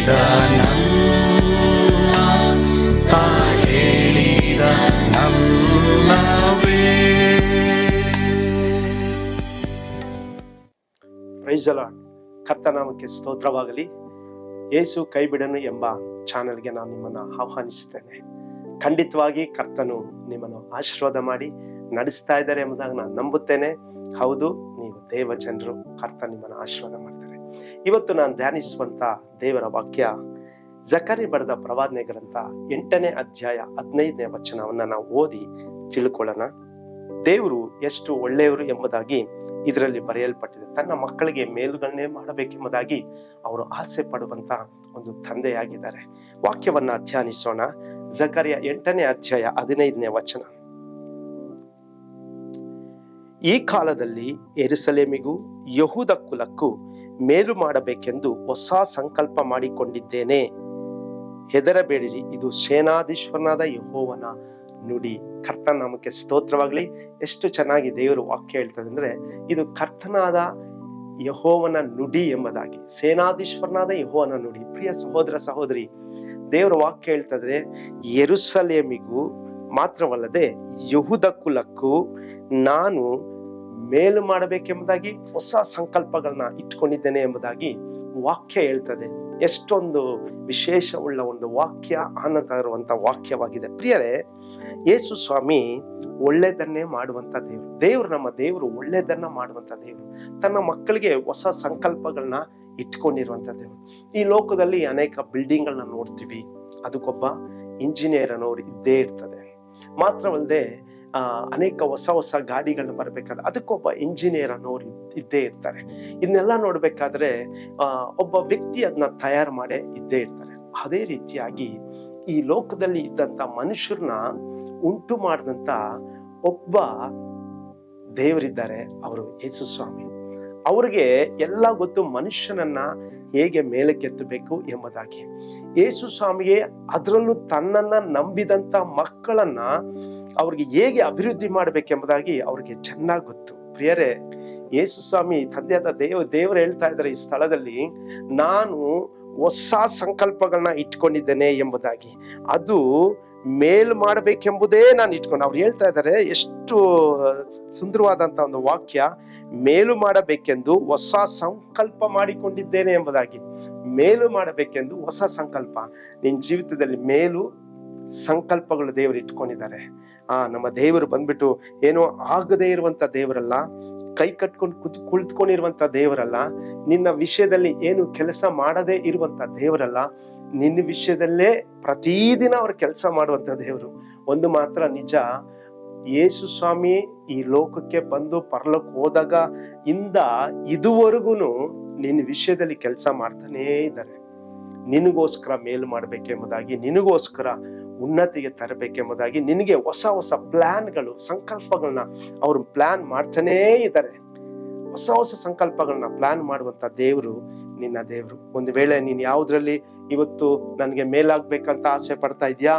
ಹೇಳಿದ ನಮ್ಮ ತಾ ಹೇಳಿದ ನಮ್ಮವೇ. Praise the Lord. ಕರ್ತನಾಮಕ್ಕೆ ಸ್ತೋತ್ರವಾಗಲಿ. ಯೇಸು ಕೈಬಿಡನು ಎಂಬ ಚಾನೆಲ್ಗೆ ನಾನು ನಿಮ್ಮನ್ನು ಆಹ್ವಾನಿಸುತ್ತೇನೆ. ಖಂಡಿತವಾಗಿ ಕರ್ತನು ನಿಮ್ಮನ್ನು ಆಶೀರ್ವಾದ ಮಾಡಿ ನಡೆಸ್ತಾ ಇದ್ದಾರೆ ಎಂಬುದಾಗಿ ನಾನು ನಂಬುತ್ತೇನೆ. ಹೌದು, ನೀವು ದೇವ ಜನರು. ಕರ್ತ ನಿಮ್ಮನ್ನು ಆಶೀರ್ವಾದ ಮಾಡ್ತಾರೆ. ಇವತ್ತು ನಾನು ಧ್ಯಾನಿಸುವಂತ ದೇವರ ವಾಕ್ಯ ಜಕರಿ ಬರೆದ ಪ್ರವಾದನೆ ಗ್ರಂಥ 8ನೇ ಅಧ್ಯಾಯ 15ನೇ ವಚನವನ್ನ ನಾವು ಓದಿ ತಿಳ್ಕೊಳ್ಳೋಣ. ದೇವರು ಎಷ್ಟು ಒಳ್ಳೆಯವರು ಎಂಬುದಾಗಿ ಇದರಲ್ಲಿ ಬರೆಯಲ್ಪಟ್ಟಿದೆ. ತನ್ನ ಮಕ್ಕಳಿಗೆ ಮೇಲುಗಣ್ಣೆ ಮಾಡಬೇಕೆಂಬುದಾಗಿ ಅವರು ಆಸೆ ಪಡುವಂತ ಒಂದು ತಂದೆಯಾಗಿದ್ದಾರೆ. ವಾಕ್ಯವನ್ನ ಧ್ಯಾನಿಸೋಣ. ಜಕರಿಯ 8ನೇ ಅಧ್ಯಾಯ 15ನೇ ವಚನ. ಈ ಕಾಲದಲ್ಲಿ ಯೆರೂಸಲೇಮಿಗೂ ಯಹೂದ ಕುಲಕ್ಕೂ ಮೇಲು ಮಾಡಬೇಕೆಂದು ಹೊಸ ಸಂಕಲ್ಪ ಮಾಡಿಕೊಂಡಿದ್ದೇನೆ. ಹೆದರಬೇಡಿರಿ, ಇದು ಸೇನಾಧೀಶ್ವರನಾದ ಯೆಹೋವನ ನುಡಿ. ಕರ್ತನ ನಾಮಕ್ಕೆ ಸ್ತೋತ್ರವಾಗಲಿ. ಎಷ್ಟು ಚೆನ್ನಾಗಿ ದೇವರು ವಾಕ್ಯ ಹೇಳ್ತದೆ ಅಂದ್ರೆ, ಇದು ಕರ್ತನಾದ ಯೆಹೋವನ ನುಡಿ ಎಂಬುದಾಗಿ, ಸೇನಾಧೀಶ್ವರನಾದ ಯೆಹೋವನ ನುಡಿ. ಪ್ರಿಯ ಸಹೋದರ ಸಹೋದರಿ, ದೇವರ ವಾಕ್ಯ ಹೇಳ್ತದೆ, ಯೆರೂಸಲೇಮಿಗೂ ಮಾತ್ರವಲ್ಲದೆ ಯಹೂದ ಕುಲಕ್ಕೂ ನಾನು ಮೇಲು ಮಾಡಬೇಕೆಂಬುದಾಗಿ ಹೊಸ ಸಂಕಲ್ಪಗಳನ್ನ ಇಟ್ಕೊಂಡಿದ್ದೇನೆ ಎಂಬುದಾಗಿ ವಾಕ್ಯ ಹೇಳ್ತದೆ. ಎಷ್ಟೊಂದು ವಿಶೇಷವುಳ್ಳ ಒಂದು ವಾಕ್ಯ, ಆನಂದ ಇರುವಂತ ವಾಕ್ಯವಾಗಿದೆ. ಪ್ರಿಯರೇ, ಯೇಸು ಸ್ವಾಮಿ ಒಳ್ಳೆಯದನ್ನೇ ಮಾಡುವಂತ ದೇವರು. ದೇವರು ನಮ್ಮ ದೇವರು ಒಳ್ಳೆಯದನ್ನ ಮಾಡುವಂತ ದೇವರು. ತನ್ನ ಮಕ್ಕಳಿಗೆ ಹೊಸ ಸಂಕಲ್ಪಗಳನ್ನ ಇಟ್ಕೊಂಡಿರುವಂತ ದೇವರು. ಈ ಲೋಕದಲ್ಲಿ ಅನೇಕ ಬಿಲ್ಡಿಂಗ್ಗಳನ್ನ ನೋಡ್ತೀವಿ, ಅದಕ್ಕೊಬ್ಬ ಇಂಜಿನಿಯರ್ ಅನ್ನೋರು ಇದ್ದೇ ಇರ್ತದೆ. ಮಾತ್ರವಲ್ಲದೆ ಅನೇಕ ಹೊಸ ಹೊಸ ಗಾಡಿಗಳನ್ನ ಬರಬೇಕಾದ್ರೆ ಅದಕ್ಕೊಬ್ಬ ಇಂಜಿನಿಯರ್ ಅನ್ನೋರು ಇದ್ದೇ ಇರ್ತಾರೆ. ಇದನ್ನೆಲ್ಲ ನೋಡ್ಬೇಕಾದ್ರೆ ಒಬ್ಬ ವ್ಯಕ್ತಿ ಅದನ್ನ ತಯಾರು ಮಾಡೇ ಇದ್ದೇ ಇರ್ತಾರೆ. ಅದೇ ರೀತಿಯಾಗಿ ಈ ಲೋಕದಲ್ಲಿ ಇದ್ದಂತ ಮನುಷ್ಯರನ್ನ ಉಂಟು ಮಾಡಿದಂತ ಒಬ್ಬ ದೇವರಿದ್ದಾರೆ, ಅವರು ಯೇಸು ಸ್ವಾಮಿ. ಅವ್ರಿಗೆ ಎಲ್ಲ ಗೊತ್ತು ಮನುಷ್ಯನನ್ನ ಹೇಗೆ ಮೇಲಕ್ಕೆತ್ತಬೇಕು ಎಂಬುದಾಗಿ. ಯೇಸು ಸ್ವಾಮಿಗೆ ಅದರಲ್ಲೂ ತನ್ನನ್ನ ನಂಬಿದಂತ ಮಕ್ಕಳನ್ನ ಅವ್ರಿಗೆ ಹೇಗೆ ಅಭಿವೃದ್ಧಿ ಮಾಡ್ಬೇಕೆಂಬುದಾಗಿ ಅವ್ರಿಗೆ ಚೆನ್ನಾಗಿ ಗೊತ್ತು. ಪ್ರಿಯರೇ, ಯೇಸು ಸ್ವಾಮಿ ತಂದೆಯಾದ ದೇವರು ಹೇಳ್ತಾ ಇದ್ದಾರೆ ಈ ಸ್ಥಳದಲ್ಲಿ, ನಾನು ಹೊಸ ಸಂಕಲ್ಪಗಳನ್ನ ಇಟ್ಕೊಂಡಿದ್ದೇನೆ ಎಂಬುದಾಗಿ. ಅದು ಮೇಲ್ ಮಾಡಬೇಕೆಂಬುದೇ ನಾನು ಇಟ್ಕೊಂಡು, ಅವ್ರು ಹೇಳ್ತಾ ಇದ್ದಾರೆ, ಎಷ್ಟು ಸುಂದರವಾದಂತ ಒಂದು ವಾಕ್ಯ. ಮೇಲು ಮಾಡಬೇಕೆಂದು ಹೊಸ ಸಂಕಲ್ಪ ಮಾಡಿಕೊಂಡಿದ್ದೇನೆ ಎಂಬುದಾಗಿ. ಮೇಲು ಮಾಡಬೇಕೆಂದು ಹೊಸ ಸಂಕಲ್ಪ. ನಿನ್ನ ಜೀವಿತದಲ್ಲಿ ಮೇಲು ಸಂಕಲ್ಪಗಳು ದೇವರು ಇಟ್ಕೊಂಡಿದ್ದಾರೆ. ನಮ್ಮ ದೇವರು ಬಂದ್ಬಿಟ್ಟು ಏನೋ ಆಗದೇ ಇರುವಂತ ದೇವರಲ್ಲ, ಕೈ ಕಟ್ಕೊಂಡು ಕುಳಿತುಕೊಂಡಿರುವಂತ ದೇವರಲ್ಲ, ನಿನ್ನ ವಿಷಯದಲ್ಲಿ ಏನು ಕೆಲಸ ಮಾಡದೇ ಇರುವಂತ ದೇವರಲ್ಲ, ನಿನ್ನ ವಿಷಯದಲ್ಲೇ ಪ್ರತಿದಿನ ಅವ್ರ ಕೆಲಸ ಮಾಡುವಂತ ದೇವರು. ಒಂದು ಮಾತ್ರ ನಿಜ, ಯೇಸು ಸ್ವಾಮಿ ಈ ಲೋಕಕ್ಕೆ ಬಂದು ಪರಲೋಕ ಹೋದಾಗ ಇಂದ ಇದುವರೆಗೂ ನಿನ್ನ ವಿಷಯದಲ್ಲಿ ಕೆಲಸ ಮಾಡ್ತಾನೇ ಇದ್ದಾರೆ. ನಿನಗೋಸ್ಕರ ಮೇಲು ಮಾಡ್ಬೇಕೆಂಬುದಾಗಿ, ನಿನಗೋಸ್ಕರ ಉನ್ನತಿಗೆ ತರಬೇಕೆಂಬುದಾಗಿ, ನಿನಗೆ ಹೊಸ ಹೊಸ ಪ್ಲಾನ್ಗಳು, ಸಂಕಲ್ಪಗಳನ್ನ ಅವರು ಪ್ಲಾನ್ ಮಾಡ್ತಾನೇ ಇದ್ದಾರೆ. ಹೊಸ ಹೊಸ ಸಂಕಲ್ಪಗಳನ್ನ ಪ್ಲಾನ್ ಮಾಡುವಂತ ದೇವರು ನಿನ್ನ ದೇವರು. ಒಂದು ವೇಳೆ ನೀನು ಯಾವುದ್ರಲ್ಲಿ ಇವತ್ತು ನನಗೆ ಮೇಲಾಗ್ಬೇಕಂತ ಆಸೆ ಪಡ್ತಾ ಇದೆಯಾ,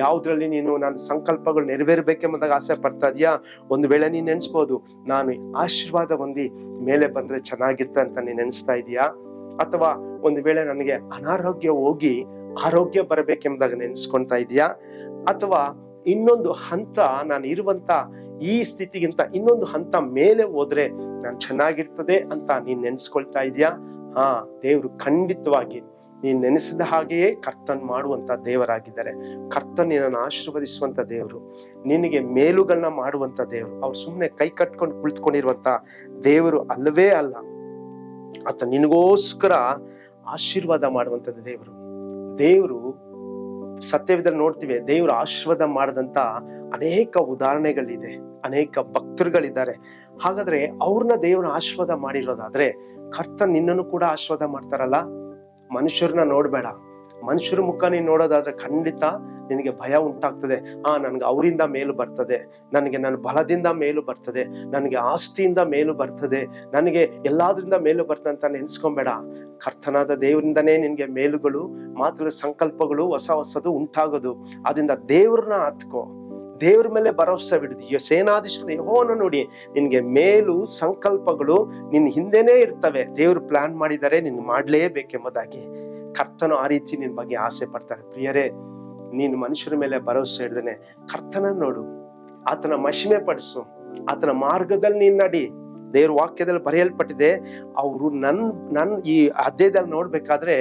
ಯಾವುದ್ರಲ್ಲಿ ನೀನು ನನ್ನ ಸಂಕಲ್ಪಗಳು ನೆರವೇರ್ಬೇಕೆಂಬುದಾಗ ಆಸೆ ಪಡ್ತಾ ಇದೆಯಾ, ಒಂದು ವೇಳೆ ನೀನು ನೆನೆಸ್ಬೋದು, ನಾನು ಆಶೀರ್ವಾದ ಹೊಂದಿ ಮೇಲೆ ಬಂದ್ರೆ ಚೆನ್ನಾಗಿರ್ತ ಅಂತ ನೀನು ನೆನೆಸ್ತಾ ಇದೆಯಾ, ಅಥವಾ ಒಂದು ವೇಳೆ ನನಗೆ ಅನಾರೋಗ್ಯ ಹೋಗಿ ಆರೋಗ್ಯ ಬರಬೇಕೆಂಬುದಾಗ ನೆನೆಸ್ಕೊಳ್ತಾ ಇದೆಯಾ, ಅಥವಾ ಇನ್ನೊಂದು ಹಂತ ನಾನು ಇರುವಂತ ಈ ಸ್ಥಿತಿಗಿಂತ ಇನ್ನೊಂದು ಹಂತ ಮೇಲೆ ಹೋದ್ರೆ ನಾನು ಚೆನ್ನಾಗಿರ್ತದೆ ಅಂತ ನೀನ್ ನೆನೆಸ್ಕೊಳ್ತಾ ಇದೆಯಾ? ದೇವರು ಖಂಡಿತವಾಗಿ ನೀನ್ ನೆನೆಸಿದ ಹಾಗೆಯೇ ಕರ್ತನ್ ಮಾಡುವಂತ ದೇವರಾಗಿದ್ದಾರೆ. ಕರ್ತನ್ ನಿನ್ನನ್ನು ಆಶೀರ್ವದಿಸುವಂತ ದೇವರು, ನಿನಗೆ ಮೇಲುಗಳನ್ನ ಮಾಡುವಂತ ದೇವರು. ಅವ್ರು ಸುಮ್ಮನೆ ಕೈ ಕಟ್ಕೊಂಡು ಕುಳಿತುಕೊಂಡಿರುವಂತ ದೇವರು ಅಲ್ಲವೇ ಅಲ್ಲ. ಆತ ನಿನಗೋಸ್ಕರ ಆಶೀರ್ವಾದ ಮಾಡುವಂತದ್ದು ದೇವರು. ದೇವರು ಸತ್ಯವಿದಲ್ಲಿ ನೋಡ್ತೀವಿ, ದೇವರು ಆಶೀರ್ವಾದ ಮಾಡದಂತ ಅನೇಕ ಉದಾಹರಣೆಗಳಿದೆ, ಅನೇಕ ಭಕ್ತರುಗಳಿದ್ದಾರೆ. ಹಾಗಾದ್ರೆ ಅವ್ರನ್ನ ದೇವರ ಆಶೀರ್ವಾದ ಮಾಡಿರೋದಾದ್ರೆ ಕರ್ತನ್ ನಿನ್ನನ್ನು ಕೂಡ ಆಶೀರ್ವಾದ ಮಾಡ್ತಾರಲ್ಲ. ಮನುಷ್ಯರನ್ನ ನೋಡ್ಬೇಡ, ಮನುಷ್ಯರ ಮುಖ ನೀನು ನೋಡೋದಾದ್ರೆ ಖಂಡಿತ ನಿನಗೆ ಭಯ ಉಂಟಾಗ್ತದೆ. ನನ್ಗೆ ಅವರಿಂದ ಮೇಲು ಬರ್ತದೆ, ನನಗೆ ನನ್ನ ಬಲದಿಂದ ಮೇಲು ಬರ್ತದೆ, ನನಗೆ ಆಸ್ತಿಯಿಂದ ಮೇಲು ಬರ್ತದೆ, ನನಗೆ ಎಲ್ಲಾದ್ರಿಂದ ಮೇಲು ಬರ್ತದೆ ಅಂತ ನೆನ್ಸ್ಕೊಂಬೇಡ. ಕರ್ತನಾದ ದೇವರಿಂದನೇ ನಿನ್ಗೆ ಮೇಲುಗಳು, ಮಾತ್ರ ಸಂಕಲ್ಪಗಳು ಹೊಸ ಹೊಸದು ಉಂಟಾಗೋದು. ಅದರಿಂದ ದೇವ್ರನ್ನ ಹತ್ಕೋ, ದೇವ್ರ ಮೇಲೆ ಭರವಸೆ ಬಿಡುದು. ಸೇನಾಧೀಶ್ವರ ಯೆಹೋವನ ನೋಡಿ, ನಿನ್ಗೆ ಮೇಲು ಸಂಕಲ್ಪಗಳು ನಿನ್ ಹಿಂದೆನೇ ಇರ್ತವೆ. ದೇವ್ರು ಪ್ಲಾನ್ ಮಾಡಿದ್ದಾರೆ, ನಿನ್ ಮಾಡ್ಲೇಬೇಕೆಂಬುದಾಗಿ. ಕರ್ತನು ಆ ರೀತಿ ನಿನ್ನ ಬಗ್ಗೆ ಆಸೆ ಪಡ್ತಾನೆ. ಪ್ರಿಯರೇ, ನೀನು ಮನುಷ್ಯರ ಮೇಲೆ ಭರವಸೆ ಇಡ್ದೇನೆ ಕರ್ತನ ನೋಡು, ಆತನ ಮಹಿಮೆ ಪಡಿಸು, ಆತನ ಮಾರ್ಗದಲ್ಲಿ ನೀನ್ ನಡಿ. ದೇವ್ರ ವಾಕ್ಯದಲ್ಲಿ ಬರೆಯಲ್ಪಟ್ಟಿದೆ, ಅವರು ನನ್ ಈ ಅಧ್ಯಾಯದಲ್ಲಿ ನೋಡ್ಬೇಕಾದ್ರೆ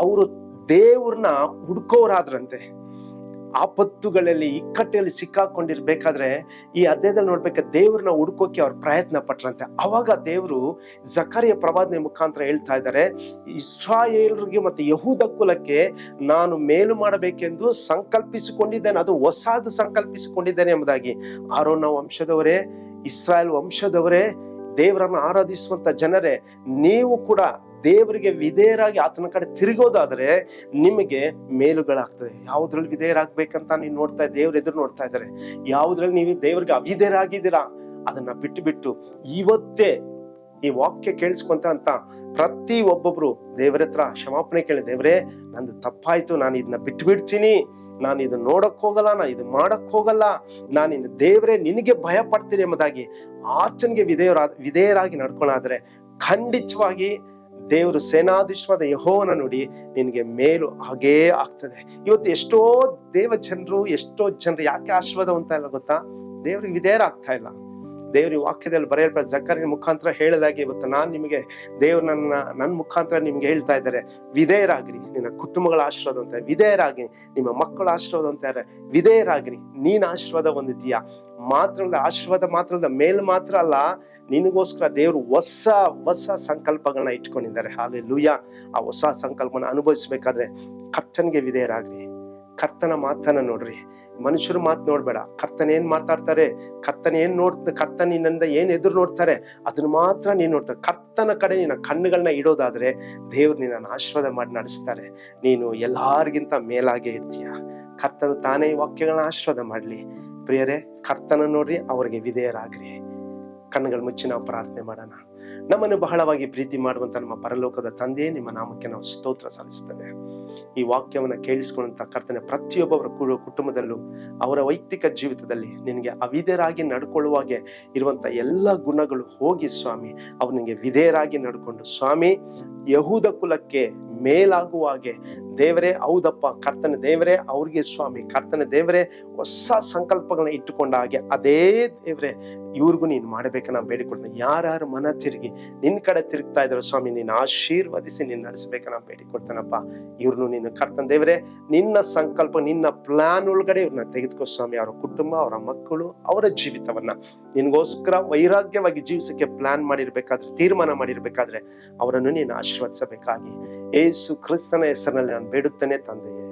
ಅವರು ದೇವ್ರನ್ನ ಹುಡ್ಕೋರಾದ್ರಂತೆ. ಆಪತ್ತುಗಳಲ್ಲಿ ಇಕ್ಕಟ್ಟಲ್ಲಿ ಸಿಕ್ಕಾಕೊಂಡಿರ್ಬೇಕಾದ್ರೆ ಈ ಅಧ್ಯಾಯದಲ್ಲಿ ನೋಡ್ಬೇಕಾದ್ರೆ ದೇವ್ರನ್ನ ಹುಡ್ಕೋಕೆ ಅವ್ರು ಪ್ರಯತ್ನ ಪಟ್ರಂತೆ. ಅವಾಗ ದೇವರು ಜಕರಿಯ ಪ್ರವಾದನೆ ಮುಖಾಂತರ ಹೇಳ್ತಾ ಇದ್ದಾರೆ, ಇಸ್ರಾಯೇಲರಿಗೆ ಮತ್ತು ಯಹೂದ ಕುಲಕ್ಕೆ ನಾನು ಮೇಲು ಮಾಡಬೇಕೆಂದು ಸಂಕಲ್ಪಿಸಿಕೊಂಡಿದ್ದೇನೆ, ಅದು ಹೊಸದು ಸಂಕಲ್ಪಿಸಿಕೊಂಡಿದ್ದೇನೆ ಎಂಬುದಾಗಿ. ಆರೋನ ವಂಶದವರೇ, ಇಸ್ರಾಯೇಲ್ ವಂಶದವರೇ, ದೇವರನ್ನು ಆರಾಧಿಸುವಂತ ಜನರೇ, ನೀವು ಕೂಡ ದೇವರಿಗೆ ವಿಧೇಯರಾಗಿ ಆತನ ಕಡೆ ತಿರುಗೋದಾದ್ರೆ ನಿಮಗೆ ಮೇಲುಗಳಾಗ್ತದೆ. ಯಾವುದ್ರಲ್ಲಿ ವಿಧೇಯರಾಗ್ಬೇಕಂತ ನೀವು ನೋಡ್ತಾ ದೇವ್ರ ಎದುರು ನೋಡ್ತಾ ಇದ್ದಾರೆ. ಯಾವುದ್ರಲ್ಲಿ ನೀವು ದೇವರಿಗೆ ಅವಿಧೇಯರಾಗಿದ್ದೀರಾ ಅದನ್ನ ಬಿಟ್ಟು ಇವತ್ತೇ ಈ ವಾಕ್ಯ ಕೇಳಿಸ್ಕೊಂತ ಅಂತ ಪ್ರತಿ ಒಬ್ಬೊಬ್ರು ದೇವರ ಹತ್ರ ಕ್ಷಮಾಪಣೆ ಕೇಳಿ, ದೇವರೇ ನಂದು ತಪ್ಪಾಯ್ತು, ನಾನು ಇದನ್ನ ಬಿಟ್ಟು ಬಿಡ್ತೀನಿ, ನಾನು ಇದನ್ನ ನೋಡಕ್ ಹೋಗಲ್ಲ, ನಾನು ಇದು ಮಾಡಕ್ ಹೋಗಲ್ಲ, ನಾನು ಇನ್ನು ದೇವರೇ ನಿನಗೆ ಭಯ ಪಡ್ತೀನಿ ಎಂಬುದಾಗಿ ಆತನಿಗೆ ವಿಧೇಯರಾಗಿ ನಡ್ಕೊಳ್ಳಾದ್ರೆ ಖಂಡಿತವಾಗಿ ದೇವರು ಸೇನಾಧೀಶ್ವರ ಯೆಹೋವನ ನುಡಿ ನಿನಗೆ ಮೇಲು ಹಾಗೇ ಆಗ್ತದೆ. ಇವತ್ತು ಎಷ್ಟೋ ಎಷ್ಟೋ ಜನರು ಯಾಕೆ ಆಶೀರ್ವಾದವಂತ ಇಲ್ಲ ಗೊತ್ತಾ? ದೇವ್ರಿಗೆ ವಿಧೇಯರಾಗ್ತಾ ಇಲ್ಲ. ದೇವ್ರ ವಾಕ್ಯದಲ್ಲಿ ಬರೆಯಲ್ಪಟ್ಟ ಜಕರಿಯ ಮುಖಾಂತರ ಹೇಳಿದಾಗೆ ಇವತ್ತು ನಾನು ನಿಮಗೆ ದೇವ್ರು ನನ್ನ ಮುಖಾಂತರ ನಿಮ್ಗೆ ಹೇಳ್ತಾ ಇದ್ದಾರೆ, ವಿಧೇಯರಾಗ್ರಿ, ನಿನ್ನ ಕುಟುಂಬಗಳ ಆಶೀರ್ವಾದ ಅಂತ ವಿಧೇಯರಾಗಿ, ನಿಮ್ಮ ಮಕ್ಕಳ ಆಶೀರ್ವಾದ ಅಂತ ವಿಧೇಯರಾಗ್ರಿ. ನೀನ್ ಆಶೀರ್ವಾದ ಹೊಂದಿದ್ದೀಯ ಮಾತ್ರ ಅಲ್ಲ, ಆಶೀರ್ವಾದ ಮಾತ್ರ ಅಲ್ಲ, ಮೇಲ್ ಮಾತ್ರ ಅಲ್ಲ, ನಿನಗೋಸ್ಕರ ದೇವರು ಹೊಸ ಸಂಕಲ್ಪಗಳನ್ನ ಇಟ್ಕೊಂಡಿದ್ದಾರೆ. ಹಾಲೆಲೂಯಾ. ಆ ಹೊಸ ಸಂಕಲ್ಪನ ಅನುಭವಿಸ್ಬೇಕಾದ್ರೆ ಕರ್ತನಿಗೆ ವಿಧೇಯರಾಗ್ರಿ, ಕರ್ತನ ಮಾತನ್ನ ನೋಡ್ರಿ, ಮನುಷ್ಯರ ಮಾತು ನೋಡ್ಬೇಡ. ಕರ್ತನ ಏನ್ ಮಾತಾಡ್ತಾರೆ, ಕರ್ತನಿಂದ ಏನ್ ಎದುರು ನೋಡ್ತಾರೆ ಅದನ್ನ ಮಾತ್ರ ನೀನ್ ನೋಡ್ತಾರೆ. ಕರ್ತನ ಕಡೆ ನಿನ್ನ ಕಣ್ಣುಗಳನ್ನ ಇಡೋದಾದ್ರೆ ದೇವ್ರು ನಿನ್ನ ಆಶೀರ್ವಾದ ಮಾಡಿ ನಡೆಸ್ತಾರೆ. ನೀನು ಎಲ್ಲಾರ್ಗಿಂತ ಮೇಲಾಗೆ ಇರ್ತೀಯ. ಕರ್ತನು ತಾನೇ ಈ ವಾಕ್ಯಗಳನ್ನ ಆಶೀರ್ವಾದ ಮಾಡ್ಲಿ. ಪ್ರಿಯರೇ, ಕರ್ತನ ನೋಡ್ರಿ, ಅವ್ರಿಗೆ ವಿಧೇಯರಾಗ್ರಿ. ಕಣ್ಣುಗಳು ಮುಚ್ಚಿ ನಾವು ಪ್ರಾರ್ಥನೆ ಮಾಡೋಣ. ನಮ್ಮನ್ನು ಬಹಳವಾಗಿ ಪ್ರೀತಿ ಮಾಡುವಂತ ನಮ್ಮ ಪರಲೋಕದ ತಂದೆ, ನಿಮ್ಮ ನಾಮಕ್ಕೆ ನಾವು ಸ್ತೋತ್ರ ಸಲ್ಲಿಸ್ತೇವೆ. ಈ ವಾಕ್ಯವನ್ನ ಕೇಳಿಸಿಕೊಂಡಂತ ಕರ್ತನೆ, ಪ್ರತಿಯೊಬ್ಬರ ಕುಟುಂಬದಲ್ಲೂ ಅವರ ವೈಯಕ್ತಿಕ ಜೀವಿತದಲ್ಲಿ ನಿನಗೆ ಅವಿಧೇಯರಾಗಿ ನಡ್ಕೊಳ್ಳುವಾಗೆ ಇರುವಂತ ಎಲ್ಲ ಗುಣಗಳು ಹೋಗಿ ಸ್ವಾಮಿ, ಅವ್ರು ನಿನಗೆ ವಿಧೇಯರಾಗಿ ನಡ್ಕೊಂಡು ಸ್ವಾಮಿ ಯಹೂದ ಕುಲಕ್ಕೆ ಮೇಲಾಗುವಾಗೆ ದೇವರೇ, ಹೌದಪ್ಪ ಕರ್ತನ ದೇವರೇ, ಅವ್ರಿಗೆ ಸ್ವಾಮಿ ಕರ್ತನ ದೇವರೇ ಹೊಸ ಸಂಕಲ್ಪಗಳನ್ನ ಇಟ್ಟುಕೊಂಡ ಹಾಗೆ ಅದೇ ದೇವರೇ ಇವ್ರಿಗೂ ನೀನು ಮಾಡಬೇಕನ್ನ ಬೇಡಿಕೊಡ್ತೇನೆ. ಯಾರ್ಯಾರು ಮನ ತಿರುಗಿ ನಿನ್ನ ಕಡೆ ತಿರುಗ್ತಾ ಇದ್ರು ಸ್ವಾಮಿ, ನೀನು ಆಶೀರ್ವದಿಸಿ ನೀನು ನಡೆಸಬೇಕನ್ನ ಬೇಡಿಕೊಡ್ತೇನಪ್ಪ. ಇವ್ರನ್ನು ನೀನು ಕರ್ತನ ದೇವರೇ ನಿನ್ನ ಸಂಕಲ್ಪ, ನಿನ್ನ ಪ್ಲಾನ್ ಒಳಗಡೆ ಇವ್ರನ್ನ ತೆಗೆದುಕೋ ಸ್ವಾಮಿ. ಅವರ ಕುಟುಂಬ, ಅವರ ಮಕ್ಕಳು, ಅವರ ಜೀವಿತವನ್ನ ನಿನ್ಗೋಸ್ಕರ ವೈರಾಗ್ಯವಾಗಿ ಜೀವಿಸಕ್ಕೆ ಪ್ಲಾನ್ ಮಾಡಿರ್ಬೇಕಾದ್ರೆ, ತೀರ್ಮಾನ ಮಾಡಿರ್ಬೇಕಾದ್ರೆ ಅವರನ್ನು ನೀನು ಆಶೀರ್ವದಿಸಬೇಕಾಗಿ ಯೇಸು ಕ್ರಿಸ್ತನ ಹೆಸರಿನಲ್ಲಿ ನಾನು ಬೇಡುತ್ತೇನೆ ತಂದೆಯೇ,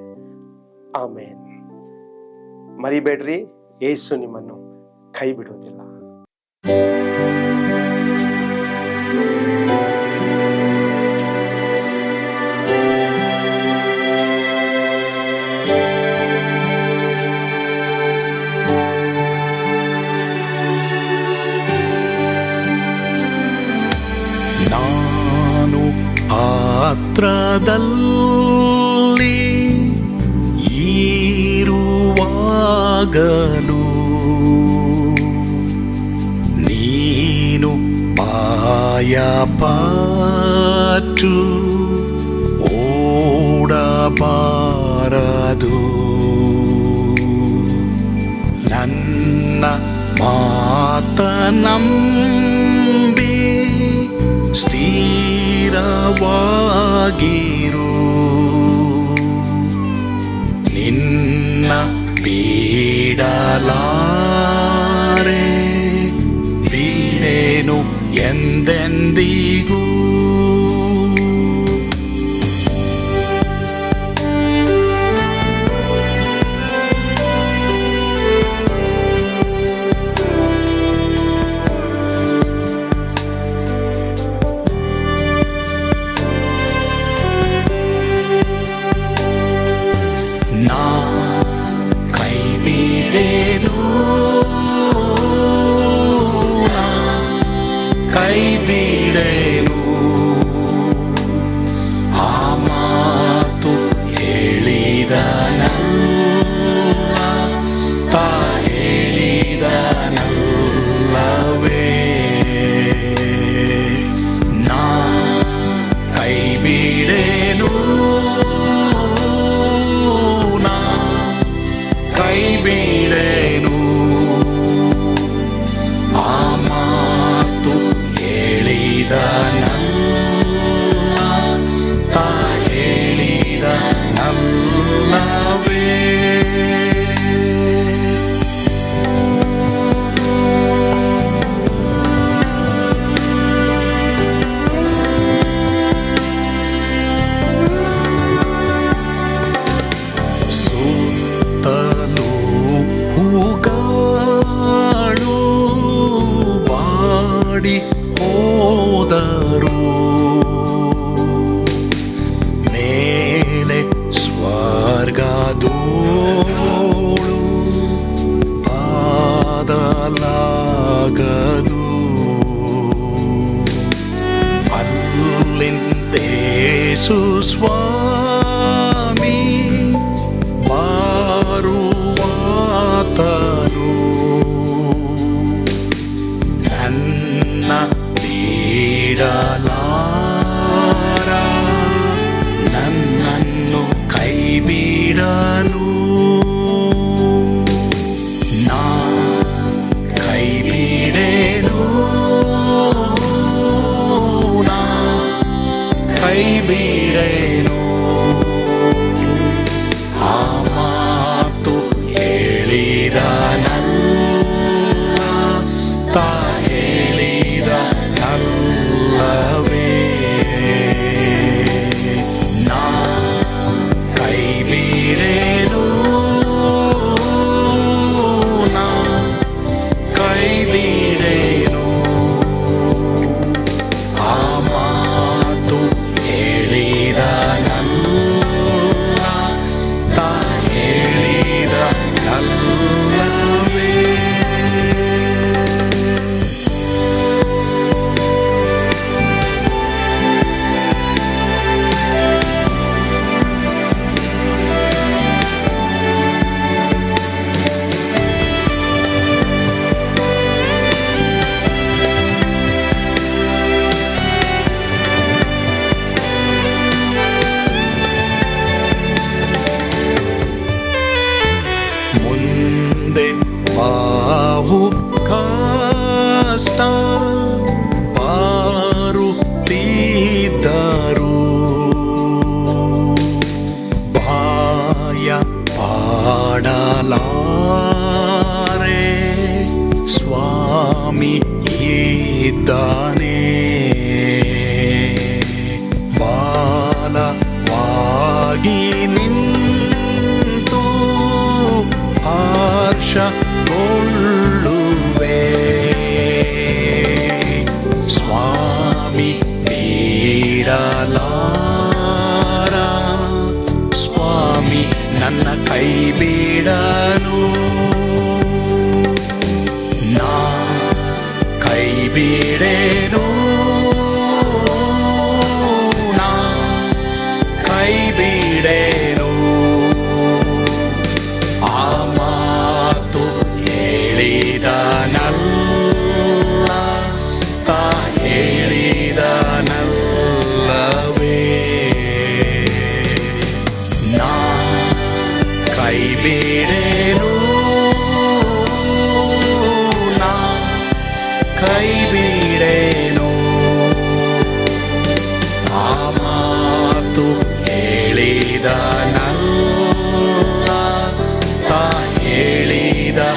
ಆಮೇನ್. ಮರಿಬೇಡ್ರಿ, ಯೇಸು ನಿಮ್ಮನ್ನು ಕೈ ಬಿಡುವುದಿಲ್ಲ. ನಾನು ಪಾತ್ರದಲ್ಲಿ ಇರುವಾಗಲೂ ನೀನು ಭಯಪಟ್ಟು ಓಡಬಾರದು. ನನ್ನ ಮಾತನಂಬಿ ಸ್ಥಿರವಾಗಿರು. ನಿನ್ನ ಬಿಡಲಾರೆ, ಬಿಡೆನು ಎಂದೆಂದಿಗೂ. ನಾ ಕೈ ಬಿಡೆನು, ಕೈ ಬಿಡೆನು. ಸ್ವಾಮಿ ಇದ್ದಾನೆ. ಬಾಲವಾಗಿ ನಿಂತು ಹರ್ಷಗೊಳ್ಳುವೆ. ಸ್ವಾಮಿ ನೀಡಲಾರ, ಸ್ವಾಮಿ ನನ್ನ ಕೈ ಬಿಡಲು. ನಾ ಕೈ ಬಿಡೆನು, ನಾ ಕೈ ಬಿಡೆನು. ಆ ಮಾತು ಹೇಳಿದನಲ್ಲ, ತಾ ಹೇಳಿದನಲ್ಲವೇ. ನಾ ಕೈ ಬಿಡೆನು, ನಾ ಕೈ ಬಿಡೆನು. ಆ ಮಾತು ಹೇಳಿದನಲ್ಲ, ತಾ ಹೇಳಿದನಲ್ಲವೇ,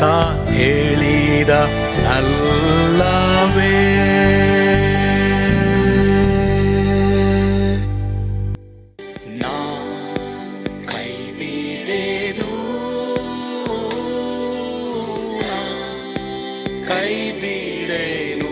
ತಾ ಹೇಳಿದನಲ್ಲವೇ. ನಾ ಕೈ ಬಿಡೆನು, ನಾ ಕೈ ಬಿಡೆನು.